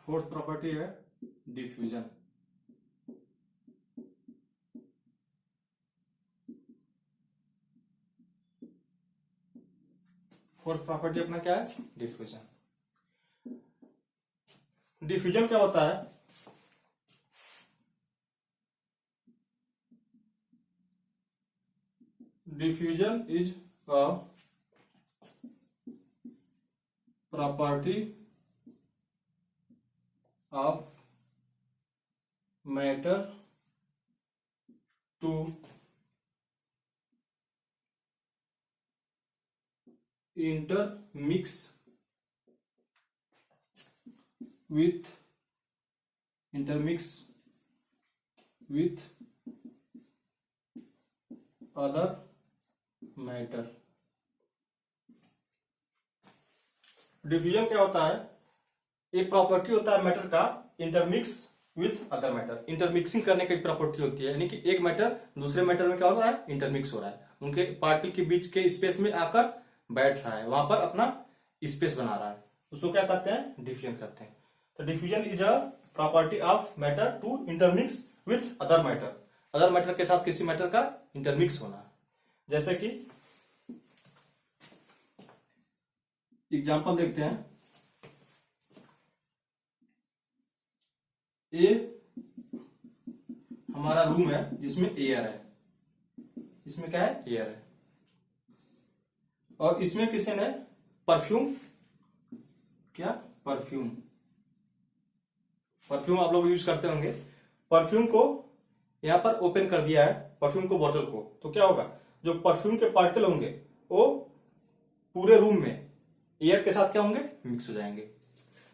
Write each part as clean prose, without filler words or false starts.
Fourth property है diffusion. Fourth property अपना क्या है? डिफ्यूजन। डिफ्यूजन क्या होता है? Diffusion is a property of matter to intermix with other matter। Diffusion क्या होता है? एक प्रॉपर्टी होता है मैटर का intermix with other matter. Intermixing करने की प्रॉपर्टी होती है, यानी कि एक मैटर दूसरे मैटर में क्या हो रहा है? इंटरमिक्स हो रहा है, उनके पार्टिकल के बीच के स्पेस में आकर बैठ रहा है, वहां पर अपना स्पेस बना रहा है, उसको क्या कहते हैं? डिफ्यूजन कहते हैं। तो diffusion is a property of matter to intermix with other matter. Other matter के साथ किसी मैटर का इंटरमिक्स होना। जैसे कि एग्जांपल देखते हैं। ये हमारा रूम है जिसमें एयर है, इसमें क्या है? एयर है, और इसमें किसी ने परफ्यूम, क्या? परफ्यूम आप लोग यूज करते होंगे। परफ्यूम को यहां पर ओपन कर दिया है, परफ्यूम को, बॉटल को, तो क्या होगा? जो परफ्यूम के पार्टिकल होंगे वो पूरे रूम में एयर के साथ क्या होंगे? मिक्स हो जाएंगे।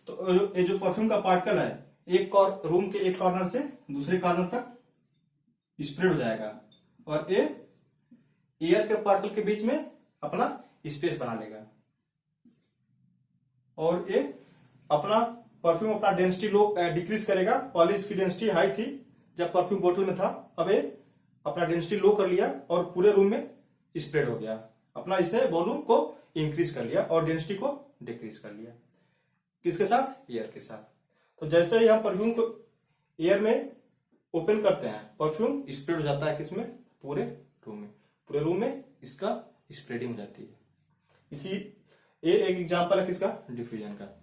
तो ये जो परफ्यूम का पार्टिकल है एक रूम के एक कॉर्नर से दूसरे कॉर्नर तक स्प्रेड हो जाएगा, और ये एयर के पार्टिकल के बीच में अपना स्पेस बना लेगा, और ये अपना परफ्यूम अपना डेंसिटी लो डिक्रीज करेगा। पहले इसकी डेंसिटी हाई थी जब परफ्यूम बोतल में था, अब ये अपना डेंसिटी लो कर लिया और पूरे रूम में स्प्रेड हो गया। अपना इसने वॉल्यूम को इंक्रीज कर लिया और डेंसिटी को डिक्रीज कर लिया। किसके साथ? एयर के साथ। तो जैसे ही हम परफ्यूम को एयर में ओपन करते हैं, परफ्यूम स्प्रेड हो जाता है किसमें? पूरे रूम में। पूरे रूम में इसका स्प्रेडिंग हो जाती है। इसी ये एक एग्जांपल है किसका? डिफ्यूजन का।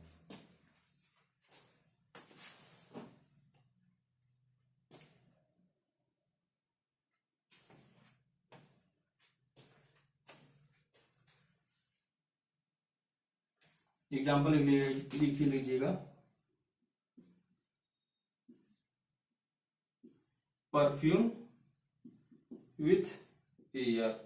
एग्जांपल लिख लीजिएगा। Perfume with air.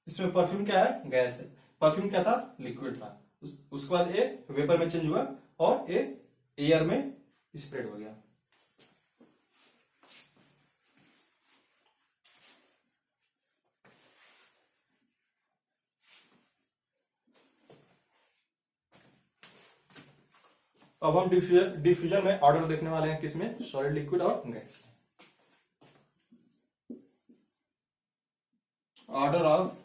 इसमें परफ्यूम क्या है? गैस है। परफ्यूम क्या था? लिक्विड था। उसके बाद ये वेपर में चेंज हुआ और ये एयर में स्प्रेड हो गया। अब हम डिफ्यूजन में ऑर्डर देखने वाले हैं, किसमें? सॉलिड, लिक्विड और gas. Order of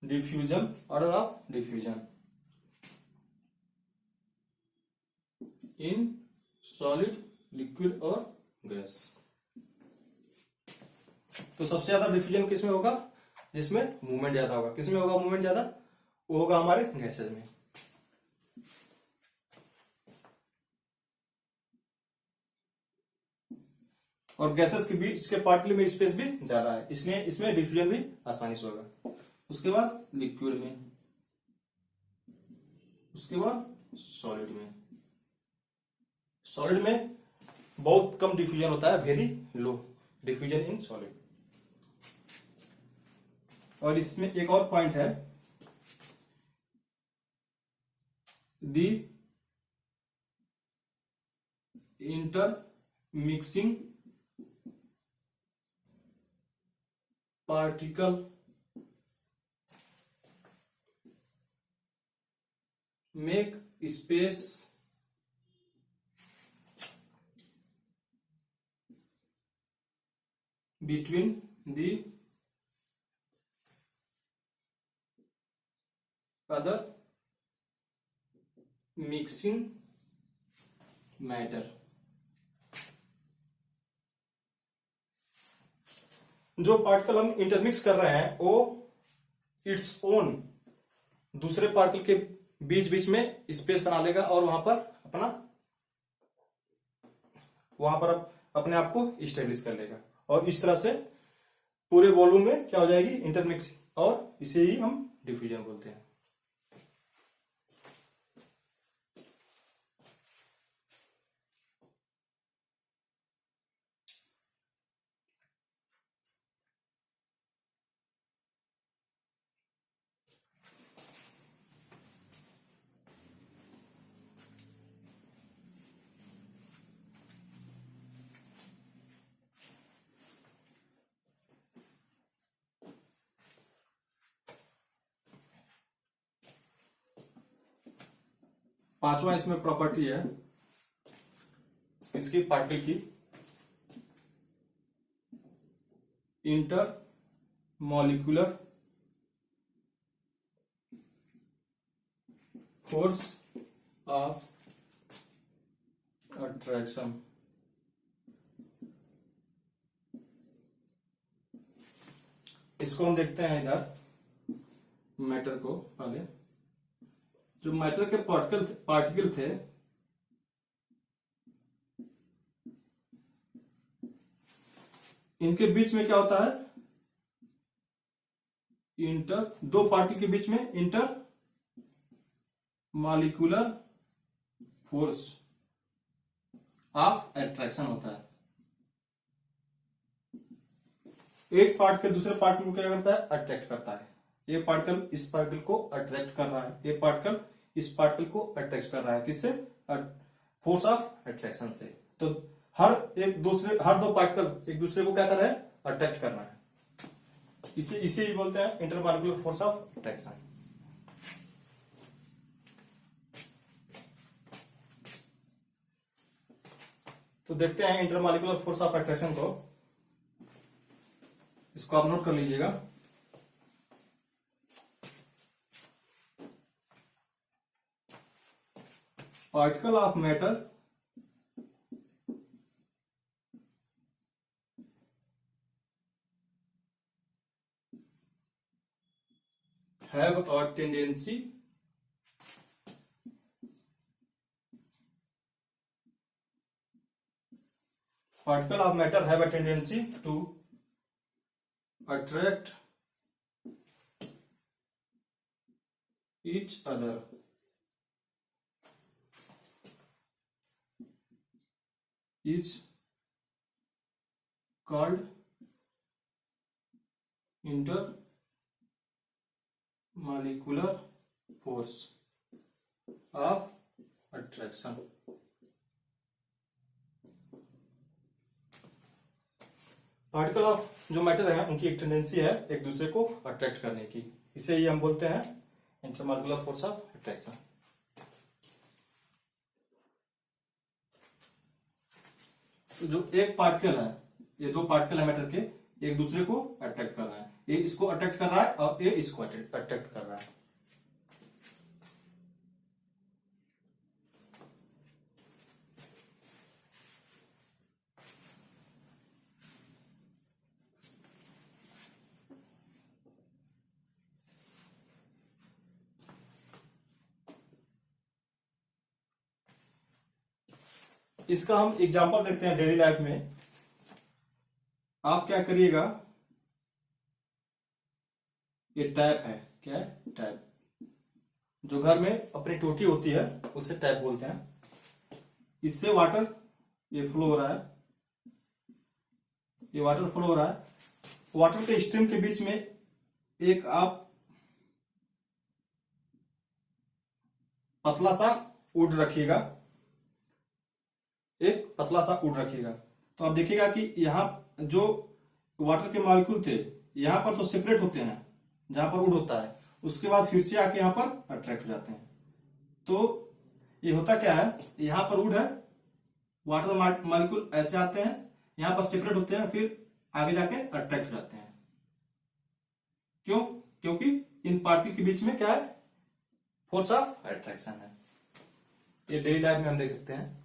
diffusion, order of diffusion in solid, liquid और गैस। तो सबसे ज्यादा डिफ्यूजन किसमें होगा? जिसमें मूवमेंट ज्यादा होगा। किसमें होगा मूवमेंट ज्यादा? वो होगा हमारे गैसेज में। और गैसेज के बीच के पार्टिकल में स्पेस भी ज्यादा है, इसलिए इसमें डिफ्यूजन भी आसानी से होगा। उसके बाद लिक्विड में, उसके बाद सॉलिड में। सॉलिड में बहुत कम डिफ्यूजन होता है, very low diffusion in solid. और इसमें एक और पॉइंट है, the intermixing particle make space between the other mixing matter। जो पार्टिकल हम इंटरमिक्स कर रहे हैं वो इट्स ओन दूसरे पार्टिकल के बीच बीच में स्पेस बना लेगा और वहां पर अपने आप को इस्टेब्लिश कर लेगा और इस तरह से पूरे वॉल्यूम में क्या हो जाएगी, इंटरमिक्स, और इसे ही हम डिफ्यूजन बोलते हैं। पांचवा इसमें प्रॉपर्टी है इसकी पार्टिकल की, inter molecular force of attraction. इसको हम देखते हैं इधर मैटर को। पहले जो मैटर के पार्टिकल थे इनके बीच में क्या होता है, दो पार्टिकल के बीच में inter molecular force of attraction होता है। एक पार्टिकल दूसरे पार्टिकल को क्या करता है, अट्रैक्ट करता है। ये पार्टिकल इस पार्टिकल को अट्रैक्ट कर रहा है, ये पार्टिकल इस पार्टिकल को अट्रैक्ट कर रहा है। किससे, फोर्स ऑफ अट्रैक्शन से। तो हर दो पार्टिकल एक दूसरे को क्या कर रहे हैं, अट्रैक्ट कर रहा है। इसे ही बोलते हैं इंटरमॉलिक्यूलर फोर्स ऑफ अट्रैक्शन। तो देखते हैं इंटरमॉलिक्यूलर फोर्स ऑफ अट्रैक्शन को। इसको आप नोट कर लीजिएगा। Particle of matter have a tendency particle of matter have a tendency to attract each other is called intermolecular force of attraction। Particle of जो matter है उनकी एक टेंडेंसी है एक दूसरे को अट्रैक्ट करने की, इसे ही हम बोलते हैं इंटरमॉलिक्यूलर फोर्स ऑफ अट्रैक्शन। तो जो एक पार्टिकल है, ये दो पार्टिकल है मैटर के, एक दूसरे को अट्रैक्ट कर रहा है। ये इसको अट्रैक्ट कर रहा है और ये इसको अट्रैक्ट कर रहा है। इसका हम एग्जांपल देखते हैं डेली लाइफ में। आप क्या करिएगा, ये टैप है, क्या है, टैप। जो घर में अपनी टोटी होती है उसे टैप बोलते हैं। इससे वाटर ये फ्लो हो रहा है, ये वाटर फ्लो हो रहा है। वाटर के स्ट्रीम के बीच में एक आप पतला सा वुड रखिएगा, एक पतला सा वुड रखिएगा। तो आप देखिएगा कि यहां जो वाटर के मॉलिक्यूल थे यहां पर तो सेपरेट होते हैं जहां पर वुड होता है, उसके बाद फिर से आके यहां पर अट्रैक्ट हो जाते हैं। तो ये होता क्या है, यहां पर वुड है, वाटर मॉलिक्यूल ऐसे आते हैं, यहां पर सेपरेट होते हैं, फिर आगे जाके अट्रैक्ट हो जाते हैं। क्यों? क्योंकि इन पार्टिकल के बीच में क्या है, फोर्स ऑफ अट्रैक्शन है। ये डेली लाइफ में हम देख सकते हैं।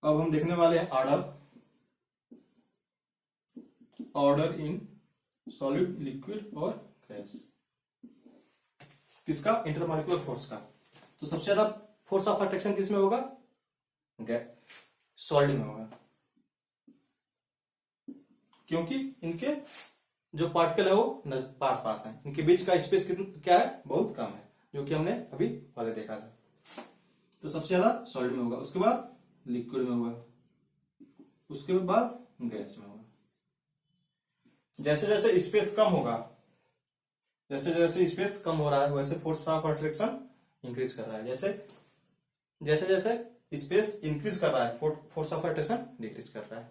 अब हम देखने वाले हैं ऑर्डर इन सॉलिड, लिक्विड और गैस। किसका? इंटरमॉलिक्यूलर फोर्स का। तो सबसे ज्यादा फोर्स ऑफ अट्रैक्शन किस में होगा? सॉलिड में होगा, क्योंकि इनके जो पार्टिकल है वो पास पास है, इनके बीच का स्पेस क्या है, बहुत कम है, जो कि हमने अभी पहले देखा था। तो सबसे ज्यादा सॉलिड में होगा, उसके बाद लिक्विड में होगा, उसके बाद गैस में होगा। जैसे जैसे स्पेस कम होगा, जैसे जैसे स्पेस कम हो रहा है, वैसे फोर्स ऑफ अट्रैक्शन इंक्रीज कर रहा है। जैसे जैसे स्पेस इंक्रीज कर रहा है, फोर्स ऑफ अट्रैक्शन डिक्रीज कर रहा है।